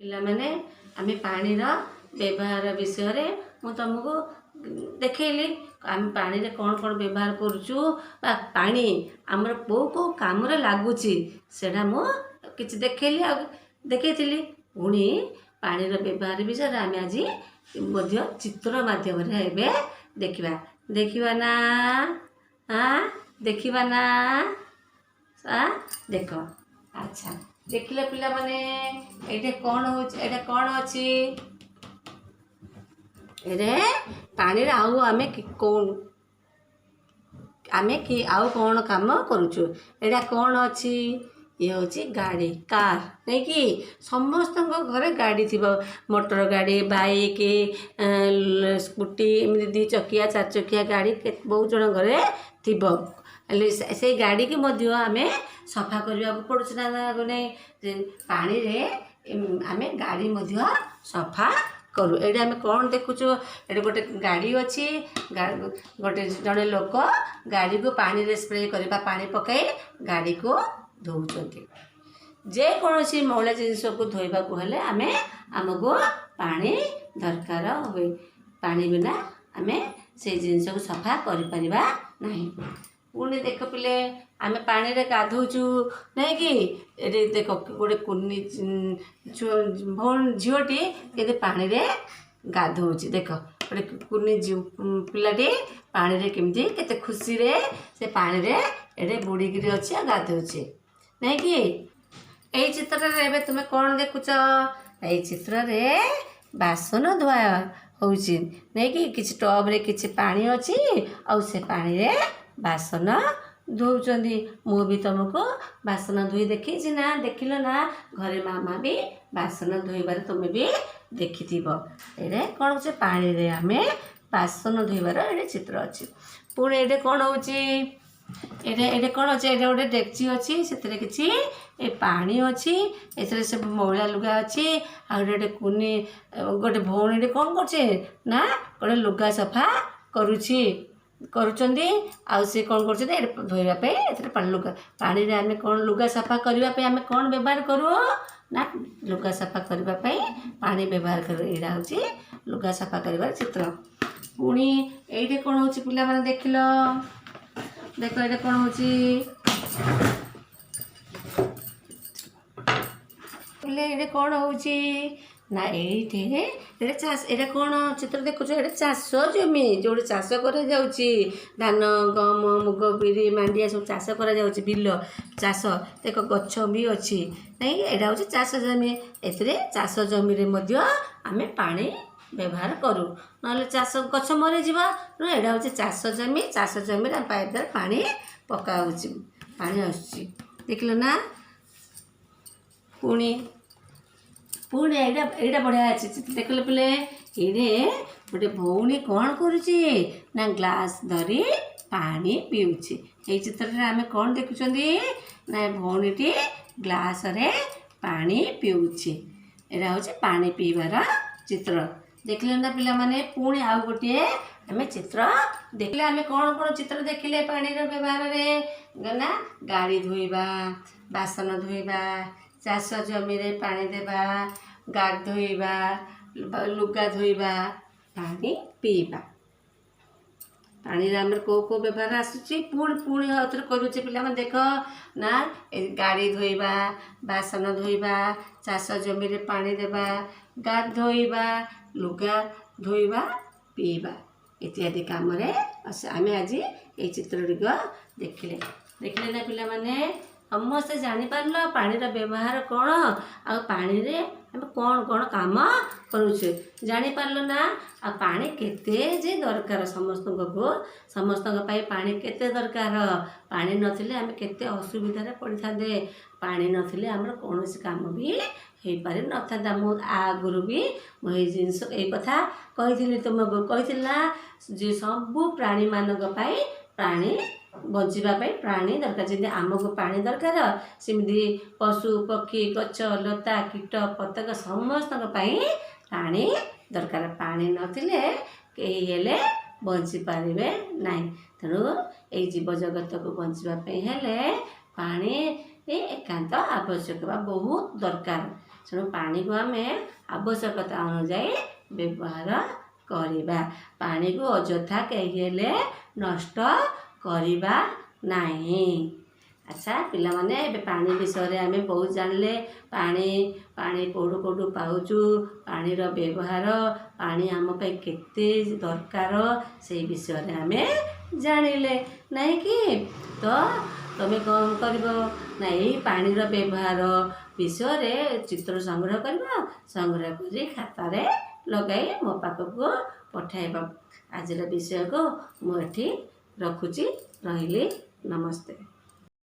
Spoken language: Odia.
ପିଲାମାନେ ଆମେ ପାଣିର ବ୍ୟବହାର ବିଷୟରେ ମୁଁ ତୁମକୁ ଦେଖେଇଲି। ଆମେ ପାଣିରେ କ'ଣ କ'ଣ ବ୍ୟବହାର କରୁଛୁ ବା ପାଣି ଆମର କେଉଁ କେଉଁ କାମରେ ଲାଗୁଛି ସେଇଟା ମୁଁ କିଛି ଦେଖେଇଲି ଆଉ ଦେଖେଇଥିଲି। ପୁଣି ପାଣିର ବ୍ୟବହାର ବିଷୟରେ ଆମେ ଆଜି ମଧ୍ୟ ଚିତ୍ର ମାଧ୍ୟମରେ ଏବେ ଦେଖିବା। ଦେଖିବା ନା ଦେଖିବା ନା ଦେଖ। ଆଚ୍ଛା ଦେଖିଲେ ପିଲାମାନେ ଏଇଟା କ'ଣ ହେଉଛି, ଏଇଟା କ'ଣ ଅଛି? ଏରେ ପାଣିରେ ଆଉ ଆମେ ଆଉ କ'ଣ କାମ କରୁଛୁ? ଏଇଟା କ'ଣ ଅଛି? ଇଏ ହେଉଛି ଗାଡ଼ି, କାର୍, ନାଇଁକି? ସମସ୍ତଙ୍କ ଘରେ ଗାଡ଼ି ଥିବ। ମୋଟର ଗାଡ଼ି, ବାଇକ୍, ସ୍କୁଟି, ଏମିତି 2 ଚକିଆ 4 ଚକିଆ ଗାଡ଼ି ବହୁତ ଜଣ ଘରେ ଥିବ। ହେଲେ ସେଇ ଗାଡ଼ିକି ମଧ୍ୟ ଆମେ ସଫା କରିବାକୁ ପଡ଼ୁଛି ନା ନାହିଁ? ପାଣିରେ ଆମେ ଗାଡ଼ି ମଧ୍ୟ ସଫା କରୁ। ଏଇଟା ଆମେ କ'ଣ ଦେଖୁଛୁ? ଏଠି ଗୋଟେ ଗାଡ଼ି ଅଛି। ଜଣେ ଲୋକ ଗାଡ଼ିକୁ ପାଣିରେ ସ୍ପ୍ରେ କରିବା ପାଣି ପକାଇ ଗାଡ଼ିକୁ ଧୋଉଛନ୍ତି। ଯେକୌଣସି ମଇଳା ଜିନିଷକୁ ଧୋଇବାକୁ ହେଲେ ଆମକୁ ପାଣି ଦରକାର ହୁଏ। ପାଣି ବିନା ଆମେ ସେଇ ଜିନିଷକୁ ସଫା କରିପାରିବା ନାହିଁ। ପୁଣି ଦେଖ ପିଲେ, ଆମେ ପାଣିରେ ଗାଧଉଛୁ ନାଇଁକି? ଏଠି ଦେଖ ଗୋଟେ କୁନି ଝିଅଟି କେତେ ପାଣିରେ ଗାଧଉଛି। ଦେଖ ଗୋଟେ କୁନି ପିଲାଟି ପାଣିରେ କେମିତି କେତେ ଖୁସିରେ ସେ ପାଣିରେ ଏଠି ବୁଡ଼ିକିରି ଅଛି ଆଉ ଗାଧଉଛି, ନାଇଁକି? ଏଇ ଚିତ୍ରରେ ଏବେ ତୁମେ କ'ଣ ଦେଖୁଛ? ଏଇ ଚିତ୍ରରେ ବାସନ ଧୁଆ ହେଉଛି, ନାଇଁକି? କିଛି ଟବ୍ରେ କିଛି ପାଣି ଅଛି ଆଉ ସେ ପାଣିରେ ବାସନ ଧୋଉଛନ୍ତି। ମୁଁ ବି ତୁମକୁ ବାସନ ଧୋଇ ଦେଖେଇଛି ନା? ଦେଖିଲ ନା? ଘରେ ମାମା ବି ବାସନ ଧୋଇବାରେ ତୁମେ ବି ଦେଖିଥିବ। ଏଇଟା କ'ଣ ହେଉଛି? ପାଣିରେ ଆମେ ବାସନ ଧୋଇବାର ଏଇଠି ଚିତ୍ର ଅଛି। ପୁଣି ଏଇଟା କ'ଣ ହେଉଛି? ଏଇଟା କ'ଣ ଅଛି? ଏଇଟା ଗୋଟେ ଡେକ୍ଚି ଅଛି, ସେଥିରେ କିଛି ପାଣି ଅଛି, ଏଥିରେ ସେ ମଇଳା ଲୁଗା ଅଛି। ଆଉ ଗୋଟେ କୁନି ଗୋଟେ ଭଉଣୀଟି କ'ଣ କରୁଛି ନା ଗୋଟେ ଲୁଗା ସଫା କରୁଛନ୍ତି। ଆଉ ସେ କ'ଣ କରୁଛନ୍ତି? ଏଇଟା ଧୋଇବା ପାଇଁ ଏଥିରେ ପାଣିରେ ଆମେ କ'ଣ ଲୁଗା ସଫା କରିବା ପାଇଁ ଆମେ କ'ଣ ବ୍ୟବହାର କରୁ ନା? ଲୁଗା ସଫା କରିବା ପାଇଁ ପାଣି ବ୍ୟବହାର କରୁ। ଏଇଟା ହେଉଛି ଲୁଗା ସଫା କରିବାର ଚିତ୍ର। ପୁଣି ଏଇଠି କ'ଣ ହେଉଛି ପିଲାମାନେ ଦେଖିଲ? ଦେଖ ଏଇଟା କ'ଣ ହେଉଛି? ଏଇଟା କ'ଣ ହେଉଛି ନା? ଏଇଟା କ'ଣ ଚିତ୍ର ଦେଖୁଛ? ଏଇଟା ଚାଷ ଜମି, ଯେଉଁଠି ଚାଷ କରାଯାଉଛି। ଧାନ, ଗହମ, ମୁଗ, ବିରି, ମାଣ୍ଡିଆ ସବୁ ଚାଷ କରାଯାଉଛି। ବିଲ ଚାଷ, ଦେଖ ଗଛ ବି ଅଛି, ନାଇଁ? ଏଇଟା ହେଉଛି ଚାଷ ଜମି। ଏଥିରେ ଚାଷ ଜମିରେ ମଧ୍ୟ ଆମେ ପାଣି ବ୍ୟବହାର କରୁ, ନହେଲେ ଗଛ ମରିଯିବ। ଏଇଟା ହେଉଛି ଚାଷ ଜମି। ଚାଷ ଜମିରେ ପାଇପ୍ ଦ୍ୱାରା ପାଣି ପକା ହେଉଛି, ପାଣି ଆସୁଛି। ଦେଖିଲ ନା? ପୁଣି ଏଇଟା ବଢ଼ିଆ ଅଛି। ଦେଖିଲେ ପିଲେ, ଏଇରେ ଗୋଟେ ଭଉଣୀ କ'ଣ କରୁଛି ନା ଗ୍ଲାସ୍ ଧରି ପାଣି ପିଉଛି। ଏଇ ଚିତ୍ରରେ ଆମେ କ'ଣ ଦେଖୁଛନ୍ତି ନା ଭଉଣୀଟି ଗ୍ଲାସରେ ପାଣି ପିଉଛି। ଏଇଟା ହେଉଛି ପାଣି ପିଇବାର ଚିତ୍ର। ଦେଖିଲେ ନା ପିଲାମାନେ? ପୁଣି ଆଉ ଗୋଟିଏ ଆମେ ଚିତ୍ର ଦେଖିଲେ। ଆମେ କ'ଣ କ'ଣ ଚିତ୍ର ଦେଖିଲେ ପାଣିର ବ୍ୟବହାରରେ? ନା ଗାଡ଼ି ଧୋଇବା, ବାସନ ଧୋଇବା, ଚାଷ ଜମିରେ ପାଣି ଦେବା, ଗାଧୋଇବା, ଲୁଗା ଧୋଇବା, ପାଣି ପିଇବା। ପାଣିରେ ଆମର କେଉଁ କେଉଁ ବ୍ୟବହାର ଆସୁଛି? ପୁଣି ଆଉଥରେ କରୁଛେ ପିଲାମାନେ। ଦେଖ ନା, ଗାଡ଼ି ଧୋଇବା, ବାସନ ଧୋଇବା, ଚାଷ ଜମିରେ ପାଣି ଦେବା, ଗାଧୋଇବା, ଲୁଗା ଧୋଇବା, ପିଇବା ଇତ୍ୟାଦି କାମରେ ଆମେ ଆଜି ଏଇ ଚିତ୍ରଗୁଡ଼ିକ ଦେଖିଲେ ନା ପିଲାମାନେ? ସମସ୍ତେ ଜାଣିପାରିଲ ପାଣିର ବ୍ୟବହାର କ'ଣ ଆଉ ପାଣିରେ ଆମେ କ'ଣ କ'ଣ କାମ କରୁଛେ? ଜାଣିପାରିଲ ନା? ଆଉ ପାଣି କେତେ ଯେ ଦରକାର ସମସ୍ତଙ୍କ ପାଇଁ ପାଣି କେତେ ଦରକାର? ପାଣି ନଥିଲେ ଆମେ କେତେ ଅସୁବିଧାରେ ପଡ଼ିଥାନ୍ତେ। ପାଣି ନଥିଲେ ଆମର କୌଣସି କାମ ବି ହେଇପାରିନଥାନ୍ତା। ମୁଁ ଆଗରୁ ବି ଏଇ କଥା କହିଥିଲି ତୁମକୁ। କହିଥିଲି ନା ଯେ ସବୁ ପ୍ରାଣୀମାନଙ୍କ ପାଇଁ ପାଣି, ବଞ୍ଚିବା ପାଇଁ ପାଣି ଦରକାର। ଯେମିତି ଆମକୁ ପାଣି ଦରକାର, ସେମିତି ପଶୁ, ପକ୍ଷୀ, ଗଛ, ଲତା, କୀଟ, ପତଙ୍ଗ ସମସ୍ତଙ୍କ ପାଇଁ ପାଣି ଦରକାର। ପାଣି ନଥିଲେ କେହି ହେଲେ ବଞ୍ଚିପାରିବେ ନାହିଁ। ତେଣୁ ଏଇ ଜୀବଜଗତକୁ ବଞ୍ଚିବା ପାଇଁ ହେଲେ ପାଣି ଏକାନ୍ତ ଆବଶ୍ୟକ ବା ବହୁତ ଦରକାର। ତେଣୁ ପାଣିକୁ ଆମେ ଆବଶ୍ୟକତା ଅନୁଯାୟୀ ବ୍ୟବହାର କରିବା। ପାଣିକୁ ଅଯଥା କେହି ହେଲେ ନଷ୍ଟ କରିବା ନାହିଁ। ଆଚ୍ଛା ପିଲାମାନେ, ଏବେ ପାଣି ବିଷୟରେ ଆମେ ବହୁତ ଜାଣିଲେ। ପାଣି କେଉଁଠୁ କେଉଁଠୁ ପାଉଛୁ, ପାଣିର ବ୍ୟବହାର, ପାଣି ଆମ ପାଇଁ କେତେ ଦରକାର, ସେଇ ବିଷୟରେ ଆମେ ଜାଣିଲେ ନାହିଁ କି? ତ ତମେ କ'ଣ କରିବ ନା, ଏଇ ପାଣିର ବ୍ୟବହାର ବିଷୟରେ ଚିତ୍ର ସଂଗ୍ରହ କରିବ। ସଂଗ୍ରହ କରି ଖାତାରେ ଲଗାଇ ମୋ ପାଖକୁ ପଠାଇବ। ଆଜିର ବିଷୟକୁ ମୁଁ ଏଠି ରଖୁଛି। ରହିଲି, ନମସ୍ତେ।